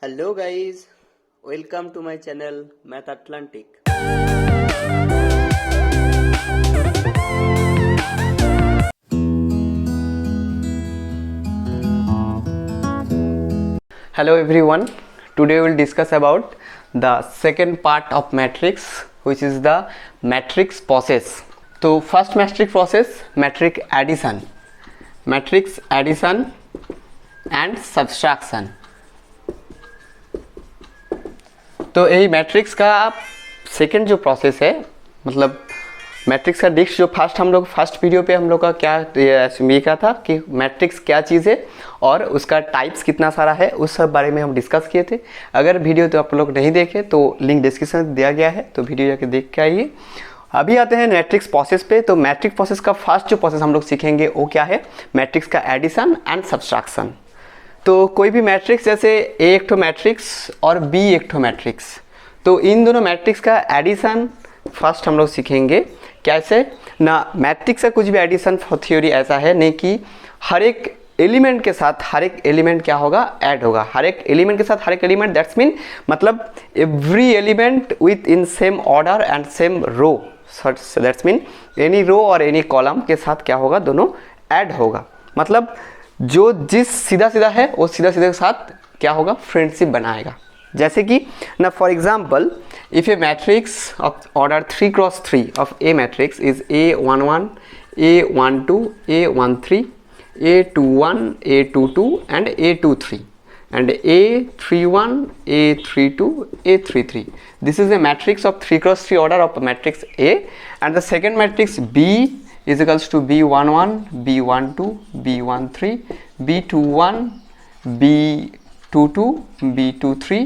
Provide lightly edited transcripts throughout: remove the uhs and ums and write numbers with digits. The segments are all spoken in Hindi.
Hello guys, welcome to my channel Math Atlantic. Hello everyone, today we will discuss about the second part of matrix, which is the matrix process. तो first matrix process, matrix addition and subtraction. तो यही मैट्रिक्स का सेकंड जो प्रोसेस है, मतलब मैट्रिक्स का डिस्क जो फर्स्ट वीडियो पे हम लोग का क्या लिखा था कि मैट्रिक्स क्या चीज़ है और उसका टाइप्स कितना सारा है, उस सब बारे में हम डिस्कस किए थे। अगर वीडियो तो आप लोग नहीं देखे तो लिंक डिस्क्रिप्शन में दिया गया है, तो वीडियो जाके देख के आइए। अभी आते हैं मैट्रिक्स प्रोसेस पे। तो मैट्रिक्स प्रोसेस का फर्स्ट जो प्रोसेस हम लोग सीखेंगे वो क्या है, मैट्रिक्स का एडिशन एंड सब्सट्रैक्शन। तो कोई भी मैट्रिक्स, जैसे ए एक ठो मैट्रिक्स और बी एक ठो मैट्रिक्स, तो इन दोनों मैट्रिक्स का एडिशन फर्स्ट हम लोग सीखेंगे। कैसे ना, मैट्रिक्स का कुछ भी एडिशन थ्योरी ऐसा है नहीं कि हर एक एलिमेंट के साथ हर एक एलिमेंट क्या होगा, ऐड होगा। हर एक एलिमेंट के साथ हर एक एलिमेंट, दैट्स मीन मतलब every element with in same order and same row, that's mean any row और एनी कॉलम के साथ क्या होगा, दोनों ऐड होगा। मतलब जो जिस सीधा सीधा है वो सीधा सीधे के साथ क्या होगा, फ्रेंडशिप बनाएगा। जैसे कि ना, for example, if A matrix of order 3x3 of A matrix is A11, A12, A13, A21, A22 and A23 and A31, A32, A33. This is a matrix of 3x3 order of matrix A, and the second matrix B is equals to B11, B12, B13, B21, B22, B23,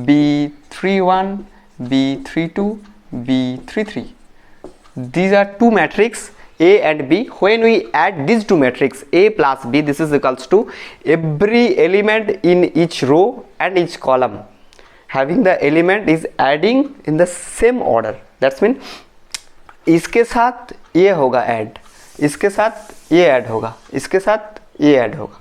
B31, B32, B33. These are two matrix A and B. When we add these two matrix A plus B, this is equals to every element in each row and each column having the element is adding in the same order. That's mean इसके साथ ये होगा ऐड, इसके साथ ये ऐड होगा, इसके साथ ये ऐड होगा।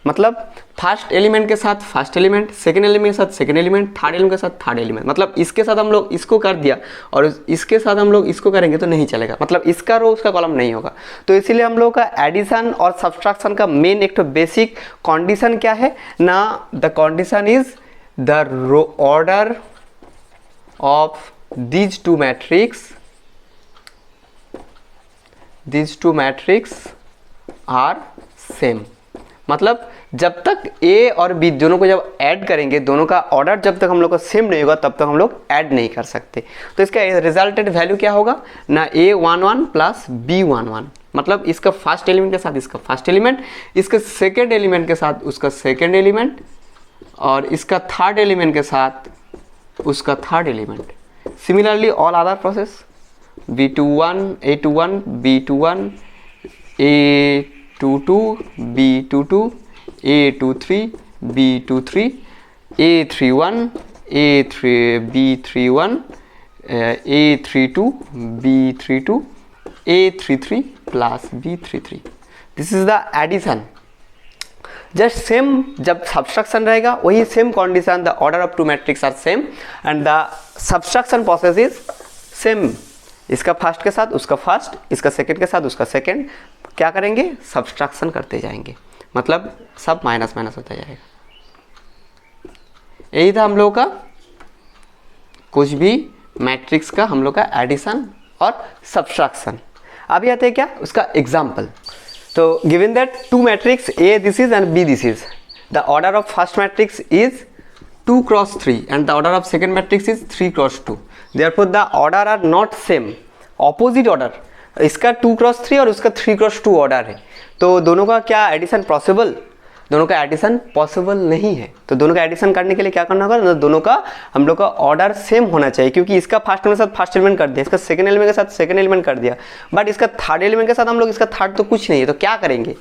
मतलब फर्स्ट एलिमेंट के साथ फर्स्ट एलिमेंट, सेकेंड एलिमेंट के साथ सेकेंड एलिमेंट, थर्ड एलिमेंट के साथ थर्ड एलिमेंट। मतलब इसके साथ हम लोग इसको कर दिया और इसके साथ हम लोग इसको करेंगे तो नहीं चलेगा, मतलब इसका रो उसका कॉलम नहीं होगा। तो इसीलिए हम लोग का एडिशन और सब्सट्रैक्शन का मेन एक तो बेसिक कंडीशन क्या है ना, the condition is the row order of these two matrix are same. मतलब जब तक ए और बी दोनों को जब ऐड करेंगे, दोनों का ऑर्डर जब तक हम लोग का सेम नहीं होगा तब तक हम लोग ऐड नहीं कर सकते। तो इसका रिजल्टेंट वैल्यू क्या होगा ना, A11 प्लस B11। मतलब इसका फर्स्ट एलिमेंट के साथ इसका फर्स्ट एलिमेंट, इसका सेकेंड एलिमेंट के साथ उसका सेकेंड एलिमेंट, और इसका थर्ड एलिमेंट के साथ उसका third element. Similarly all other process, B21, A21, B21, A22, B22, A23, B23, A31, B31, A32, B32, A33 plus B33. This is the addition. Just same जब सब्सट्रैक्शन रहेगा वही same condition, the order of two matrix are same and the subtraction process is same. इसका फर्स्ट के साथ उसका फर्स्ट, इसका सेकंड के साथ उसका सेकंड, क्या करेंगे, सब्सट्रैक्शन करते जाएंगे। मतलब सब माइनस माइनस होता जाएगा। यही था हम लोग का कुछ भी मैट्रिक्स का हम लोग का एडिशन और सब्सट्रैक्शन। अभी आते हैं क्या, उसका एग्जाम्पल। तो given that two matrix A this is and B this is, the order of first matrix is 2x3 and the order of second matrix is 3x2. Therefore the order are not same, opposite order। इसका 2x3 और उसका 3x2 ऑर्डर है, तो दोनों का क्या एडिशन पॉसिबल, दोनों का एडिशन पॉसिबल नहीं है। तो दोनों का एडिशन करने के लिए क्या करना होगा, दोनों का हम लोग का ऑर्डर सेम होना चाहिए। क्योंकि इसका फर्स्ट एलिमेंट के साथ फर्स्ट एलिमेंट कर दिया, इसका सेकंड एलिमेंट के साथ सेकंड एलिमेंट कर दिया, बट इसका थर्ड एलिमेंट के साथ हम लोग इसका थर्ड तो कुछ नहीं है। तो क्या करेंगे,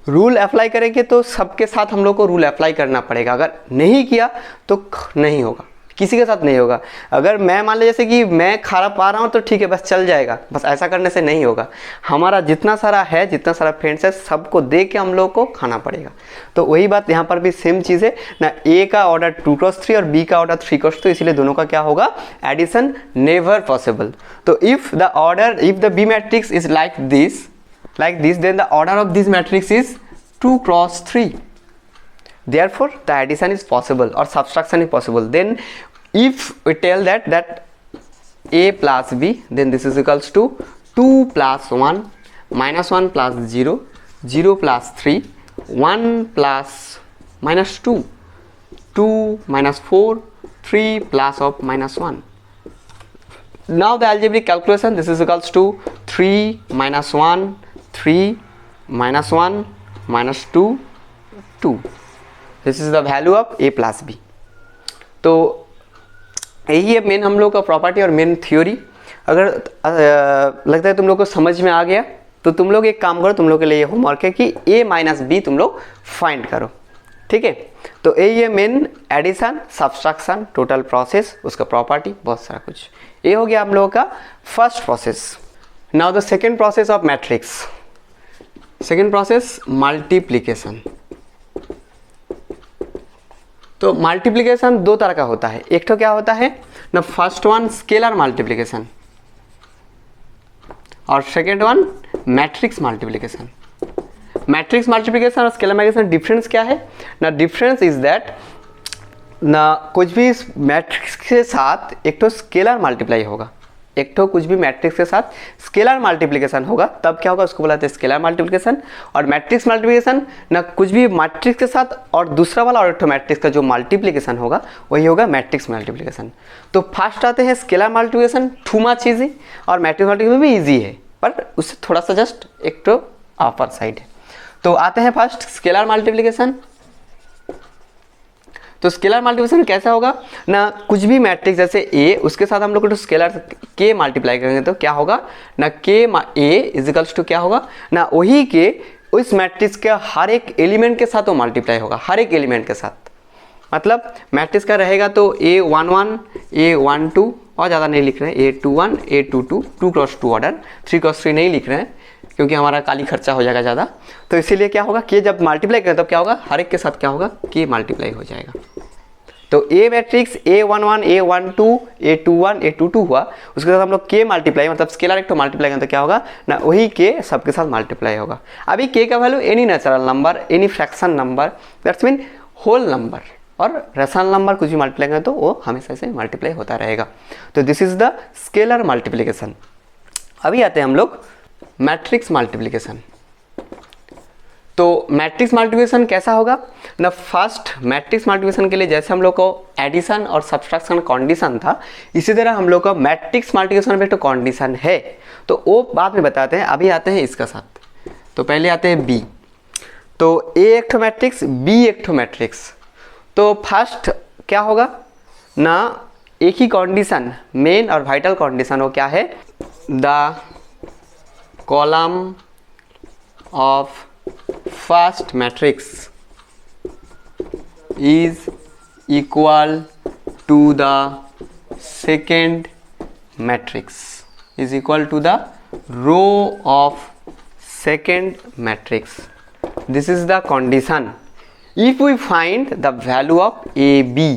रूल अप्लाई करेंगे। तो सबके साथ हम लोग को रूल अप्लाई करना पड़ेगा, अगर नहीं किया तो नहीं होगा। किसी के साथ नहीं होगा। अगर मैं मान लीजिए जैसे कि मैं खा पा रहा हूँ तो ठीक है, बस चल जाएगा, बस ऐसा करने से नहीं होगा। हमारा जितना सारा है, जितना सारा फ्रेंड्स है, सबको दे के हम लोग को खाना पड़ेगा। तो वही बात यहाँ पर भी सेम चीज़ है ना, ए का ऑर्डर 2 क्रॉस 3 और बी का ऑर्डर 3 क्रॉस 2, इसीलिए दोनों का क्या होगा, एडिशन नेवर पॉसिबल। तो if the B matrix is like this then the order of this matrix is 2 cross 3, therefore the addition is possible or subtraction is possible. Then if we tell that a plus b, then this is equals to 2 plus 1 minus 1 plus 0, 0 plus 3, 1 plus minus 2, 2 minus 4, 3 plus of minus 1. Now the algebraic calculation, this is equals to 3 minus 1, 3 minus 1 minus 2, 2. This is the value of a plus b. तो यही है मेन हम लोग का प्रॉपर्टी और मेन थ्योरी। अगर लगता है तुम लोग को समझ में आ गया तो तुम लोग एक काम करो, तुम लोग के लिए ये होमवर्क है कि a माइनस बी तुम लोग फाइंड करो, ठीक है। तो यही है main addition, subtraction, total process, उसका प्रॉपर्टी, बहुत सारा कुछ। ये हो गया हम लोगों का first process. Now the second process of matrix, second process multiplication. तो मल्टीप्लिकेशन दो तरह का होता है, एक तो क्या होता है ना, फर्स्ट वन स्केलर मल्टीप्लिकेशन और second one matrix multiplication. Matrix multiplication और स्केलर मल्टीप्लिकेशन डिफरेंस क्या है ना, डिफरेंस इज दैट ना कुछ भी मैट्रिक्स के साथ एक तो स्केलर मल्टीप्लाई होगा, एक तो कुछ भी मैट्रिक्स के साथ स्केलर मल्टीप्लिकेशन होगा, तब क्या होगा, उसको बुलाते हैं स्केलर मल्टीप्लिकेशन। और मैट्रिक्स मल्टीप्लिकेशन ना कुछ भी मैट्रिक्स के साथ और दूसरा वाला और एक तो मैट्रिक्स का जो मल्टीप्लिकेशन होगा वही होगा मैट्रिक्स मल्टीप्लिकेशन। तो फर्स्ट आते हैं scalar multiplication, too much easy, और मैट्रिक्स मल्टीप्लिकेशन भी ईजी है पर उससे थोड़ा सा जस्ट एक तो अपर साइड है। तो आते हैं फर्स्ट स्केलर मल्टीप्लिकेशन। तो स्केलर मल्टीप्लिकेशन कैसा होगा ना, कुछ भी मैट्रिक्स जैसे ए, उसके साथ हम लोग तो स्केलर के मल्टीप्लाई करेंगे तो क्या होगा ना, के ए इज इक्वल्स टू क्या होगा ना, वही के उस मैट्रिक्स के हर एक एलिमेंट के साथ वो मल्टीप्लाई होगा, हर एक एलिमेंट के साथ। मतलब मैट्रिक्स का रहेगा तो A11, A12, और ज़्यादा नहीं लिख रहे हैं, A21, A22, 2 cross 2 order, 3 cross 3 नहीं लिख रहे हैं क्योंकि हमारा काली खर्चा हो जाएगा ज़्यादा। तो इसीलिए क्या होगा कि जब मल्टीप्लाई करें तब क्या होगा, हर एक के साथ क्या होगा कि मल्टीप्लाई हो जाएगा। तो ए matrix A11, A12, A21, A22 हुआ, उसके साथ हम लोग के मल्टीप्लाई मतलब स्केलर एक तो मल्टीप्लाई करें तो क्या होगा ना, वही के सबके साथ मल्टीप्लाई होगा। अभी के का value any natural number, any fraction number, that's mean whole number, और रेशनल नंबर कुछ भी मल्टीप्लाई करें तो वो हमेशा से मल्टीप्लाई होता रहेगा। तो this is the scalar multiplication. अभी आते हैं हम लोग मैट्रिक्स मल्टीप्लिकेशन। तो मैट्रिक्स मल्टीप्लिकेशन कैसा होगा ना, फर्स्ट मैट्रिक्स मल्टीप्लिकेशन के लिए जैसे हम लोग को एडिशन और सब्सट्रैक्शन कंडीशन था, इसी तरह हम लोग का मैट्रिक्स मल्टीप्लिकेशन में तो कंडीशन है, तो वो बाद में बताते हैं। अभी आते हैं इसका साथ। तो पहले आते हैं बी। तो ए एक ठो मैट्रिक्स, बी एक ठो मैट्रिक्स। तो फर्स्ट क्या होगा ना, एक ही कंडीशन, मेन और वाइटल कंडीशन, वो क्या है, the column of first matrix is equal to the second matrix, is equal to the row of second matrix. This is the condition if we find the value of AB,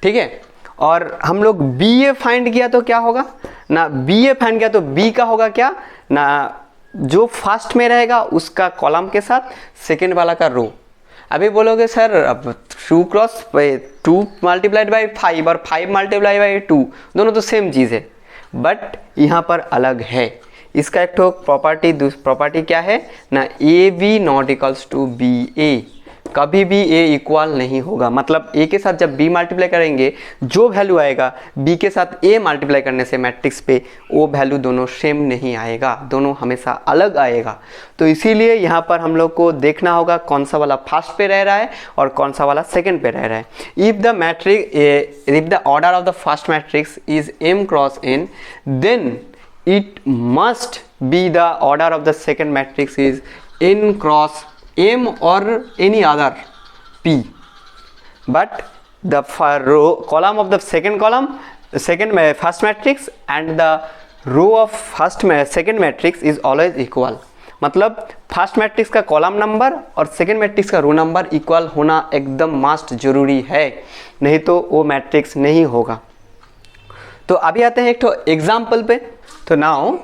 ठीक है। और हम लोग BA फाइंड किया तो क्या होगा ना, BA फाइंड किया तो B का होगा क्या ना, जो फर्स्ट में रहेगा उसका कॉलम के साथ सेकेंड वाला का रो। अभी बोलोगे सर अब 2 क्रॉस 2 मल्टीप्लाइड बाई 5 और 5 मल्टीप्लाई बाई 2 दोनों तो सेम चीज़ है, बट यहाँ पर अलग है। इसका एक तो प्रॉपर्टी क्या है ना, A B not equals to B A, कभी भी ए इक्वल नहीं होगा। मतलब ए के साथ जब बी मल्टीप्लाई करेंगे जो वैल्यू आएगा बी के साथ ए मल्टीप्लाई करने से मैट्रिक्स पे, वो वैल्यू दोनों सेम नहीं आएगा, दोनों हमेशा अलग आएगा। तो इसीलिए यहाँ पर हम लोग को देखना होगा कौन सा वाला फर्स्ट पे रह रहा है और कौन सा वाला सेकंड पे रह रहा है। If the order of the first matrix is m cross n, then it must be the order of the second matrix is n cross m or any other p, but the row column of the second column, second first matrix and the row of second matrix is always equal. मतलब फर्स्ट मैट्रिक्स का कॉलम नंबर और सेकेंड मैट्रिक्स का रो नंबर इक्वल होना एकदम मस्ट जरूरी है, नहीं तो वो मैट्रिक्स नहीं होगा। तो अभी आते हैं एक तो एग्जाम्पल पे। तो now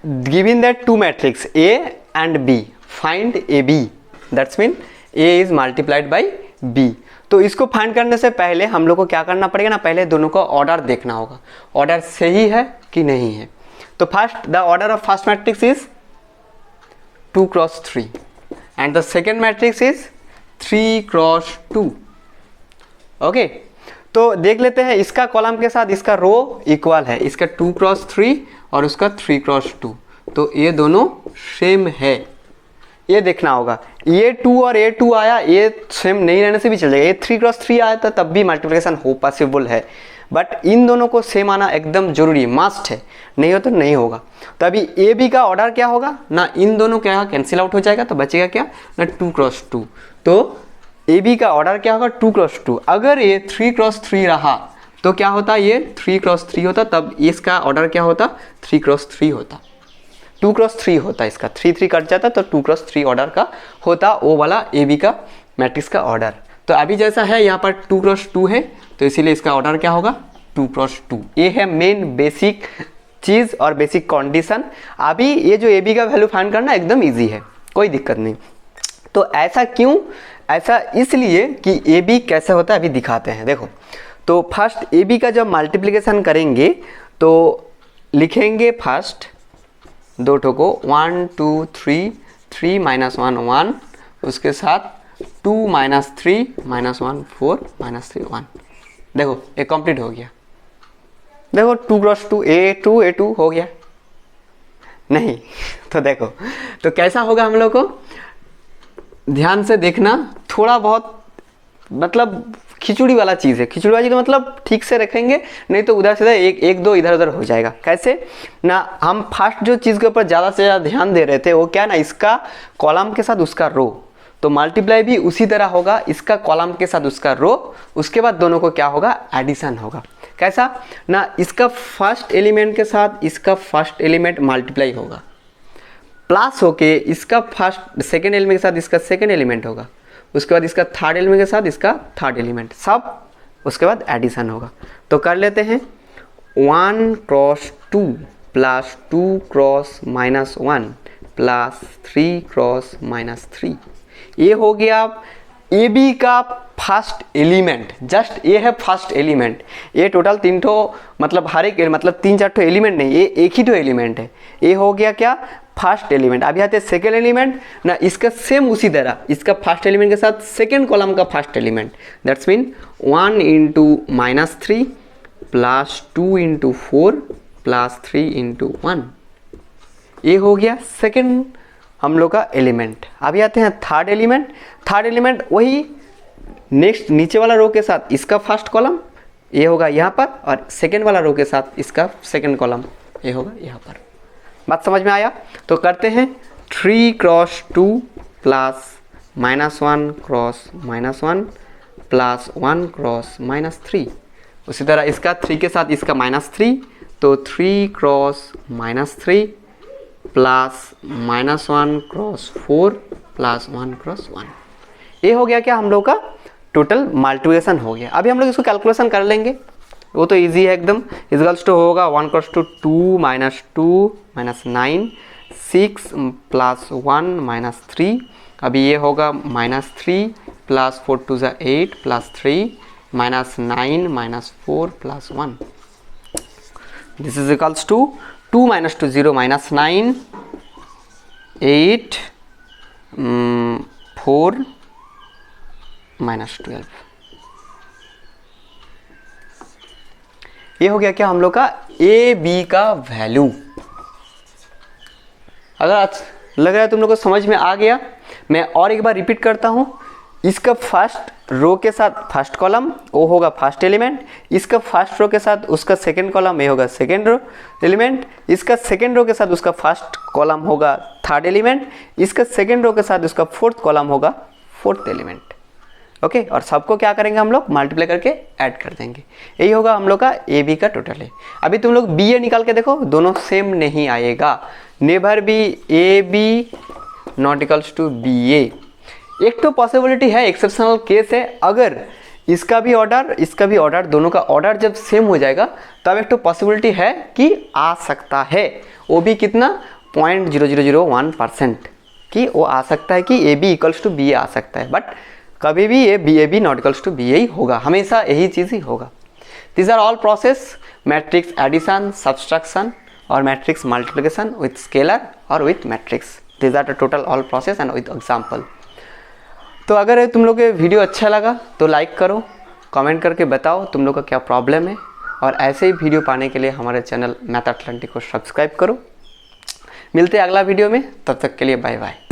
given that two matrix A and B, find A B, that's mean A is multiplied by B. तो इसको फाइंड करने से पहले हम लोग को क्या करना पड़ेगा ना, पहले दोनों का ऑर्डर देखना होगा, ऑर्डर सही है कि नहीं है। तो first the order of first matrix is 2 cross 3 and the second matrix is 3 cross 2। Okay, तो देख लेते हैं इसका कॉलम के साथ इसका रो इक्वल है, इसका 2 क्रॉस 3 और उसका 3 क्रॉस 2, तो ये दोनों सेम है, ये देखना होगा। ये 2 और ये 2 आया, ये सेम नहीं रहने से भी चल जाएगा। ये 3 क्रॉस 3 आया था तब भी मल्टीप्लिकेशन हो पॉसिबल है, बट इन दोनों को सेम आना एकदम जरूरी मस्ट है, नहीं हो तो नहीं होगा। तो अभी ए बी का ऑर्डर क्या होगा ना, इन दोनों क्या कैंसिल आउट हो जाएगा, तो बचेगा क्या ना 2 क्रॉस 2। तो ए बी का ऑर्डर क्या होगा 2 क्रॉस 2। अगर ये 3 क्रॉस 3 रहा तो क्या होता, ये 3 क्रॉस 3 होता, तब इसका ऑर्डर क्या होता 3 क्रॉस 3 होता, 2 क्रॉस 3 होता, इसका 3 कट जाता तो 2 क्रॉस 3 ऑर्डर का होता वो वाला ए बी का मैट्रिक्स का ऑर्डर। तो अभी जैसा है यहाँ पर 2 क्रॉस 2 है, तो इसीलिए इसका ऑर्डर क्या होगा 2 क्रॉस 2। ये है मेन बेसिक चीज़ और बेसिक कंडीशन। अभी ये जो ए बी का वैल्यू फाइंड करना एकदम ईजी है, कोई दिक्कत नहीं। तो ऐसा क्यों, ऐसा इसलिए कि ए बी कैसे होता है अभी दिखाते हैं। देखो, तो फर्स्ट ए बी का जब मल्टीप्लिकेशन करेंगे तो लिखेंगे फर्स्ट दो ठो को 1 2 3 3 -1 1, उसके साथ 2 -3 -1 4 -3 1। देखो ये कंप्लीट हो गया। देखो 2 क्रॉस 2 A2 हो गया नहीं। तो देखो तो कैसा होगा, हम लोग को ध्यान से देखना, थोड़ा बहुत मतलब खिचड़ी वाला चीज़ है। खिचड़ी वाली तो मतलब ठीक से रखेंगे, नहीं तो उधर से एक दो इधर उधर हो जाएगा। कैसे ना, हम फर्स्ट जो चीज़ के ऊपर ज़्यादा से ज़्यादा ध्यान दे रहे थे वो क्या ना, इसका कॉलम के साथ उसका रो, तो मल्टीप्लाई भी उसी तरह होगा, इसका कॉलम के साथ उसका रो, उसके बाद दोनों को क्या होगा एडिशन होगा। कैसा ना, इसका फर्स्ट एलिमेंट के साथ इसका फर्स्ट एलिमेंट मल्टीप्लाई होगा, प्लस होके इसका फर्स्ट सेकेंड एलिमेंट के साथ इसका सेकेंड एलिमेंट होगा, उसके बाद इसका थर्ड एलिमेंट के साथ इसका थर्ड एलिमेंट, सब उसके बाद एडिशन होगा। तो कर लेते हैं 1 cross 2 plus 2 cross -1 plus 3 cross -3, ये हो गया ए बी का फर्स्ट एलिमेंट। जस्ट ये है फर्स्ट एलिमेंट, ये टोटल 3 ठो मतलब हर एक मतलब 3-4 ठो एलिमेंट नहीं, ये एक ही ठो एलिमेंट है। ये हो गया क्या फर्स्ट एलिमेंट। अभी आते हैं सेकेंड एलिमेंट ना, इसका सेम उसी तरह, इसका फर्स्ट एलिमेंट के साथ सेकेंड कॉलम का first element, that's mean 1 × -3 plus 2 × 4 plus 3 × 1, ये हो गया सेकेंड हम लोग का एलिमेंट। अभी आते हैं थर्ड एलिमेंट। थर्ड एलिमेंट वही नेक्स्ट नीचे वाला रो के साथ इसका फर्स्ट कॉलम ये होगा यहाँ पर, और सेकेंड वाला रो के साथ इसका सेकेंड कॉलम ये होगा यहाँ पर। बात समझ में आया? तो करते हैं 3 cross 2 plus -1 cross -1 plus 1 cross -3। उसी तरह इसका 3 के साथ इसका -3, तो 3 cross -3 plus -1 cross 4 plus 1 cross 1। ये हो गया क्या हम लोग का टोटल मल्टीप्लिकेशन हो गया। अभी हम लोग इसको कैलकुलेशन कर लेंगे, वो तो इजी है एकदम। इक्वल्स टू होगा 1 क्रॉस 2 2 -2 -9 6 प्लस 1 -3। अभी ये होगा -3 plus 4 2 = 8 plus 3 -9 -4 plus 1। This is equals to 2 - 2 0 -9 8 4 -12। ये हो गया क्या हम लोग का ए बी का वैल्यू। अगर लग रहा है तुम लोग को समझ में आ गया, मैं और एक बार रिपीट करता हूँ। इसका फर्स्ट रो के साथ फर्स्ट कॉलम वो होगा फर्स्ट एलिमेंट, इसका फर्स्ट रो के साथ उसका सेकेंड कॉलम ये होगा सेकेंड रो एलिमेंट, इसका सेकेंड रो के साथ उसका फर्स्ट कॉलम होगा थर्ड एलिमेंट, इसका सेकेंड रो के साथ उसका फोर्थ कॉलम होगा फोर्थ एलिमेंट। ओके, और सबको क्या करेंगे हम लोग मल्टीप्लाई करके ऐड कर देंगे। यही होगा हम लोग का ए बी का टोटल है। अभी तुम लोग बी ए निकाल के देखो, दोनों सेम नहीं आएगा। Never B A B not equals to B A. एक तो पॉसिबिलिटी है, एक्सेप्शनल केस है, अगर इसका भी ऑर्डर दोनों का ऑर्डर जब सेम हो जाएगा तब एक तो पॉसिबिलिटी है कि आ सकता है, वो भी कितना 0.0001% कि वो आ सकता है कि A B equals to B A आ सकता है, बट कभी भी A B not equals to B A ही होगा, हमेशा यही चीज़ ही होगा। This are all process, matrix addition, subtraction और मैट्रिक्स मल्टीप्लिकेशन विथ स्केलर और with matrix. This are the total all process and with example. तो अगर तुम लोग के वीडियो अच्छा लगा तो लाइक करो, कमेंट करके बताओ तुम लोग का क्या प्रॉब्लम है, और ऐसे ही वीडियो पाने के लिए हमारे चैनल मैथ अटलांटिक को सब्सक्राइब करो। मिलते हैं अगला वीडियो में, तब तक के लिए बाय बाय।